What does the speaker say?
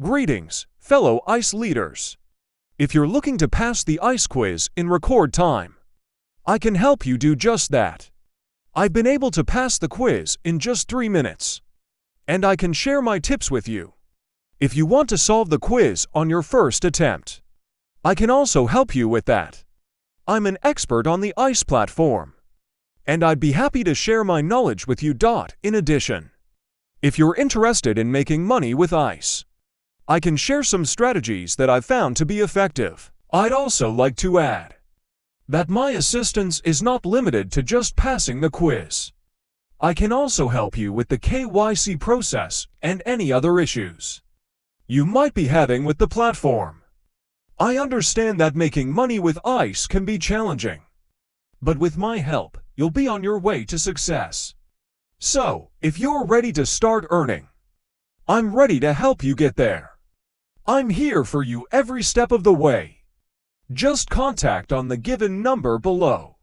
Greetings, fellow ICE leaders. If you're looking to pass the ICE quiz in record time, I can help you do just that. I've been able to pass the quiz in just 3 minutes, and I can share my tips with you. If you want to solve the quiz on your first attempt, I can also help you with that. I'm an expert on the ICE platform, and I'd be happy to share my knowledge with you. In addition, if you're interested in making money with ICE, I can share some strategies that I've found to be effective. I'd also like to add that my assistance is not limited to just passing the quiz. I can also help you with the KYC process and any other issues you might be having with the platform. I understand that making money with ICE can be challenging, but with my help, you'll be on your way to success. So, if you're ready to start earning, I'm ready to help you get there. I'm here for you every step of the way. Just contact on the given number below.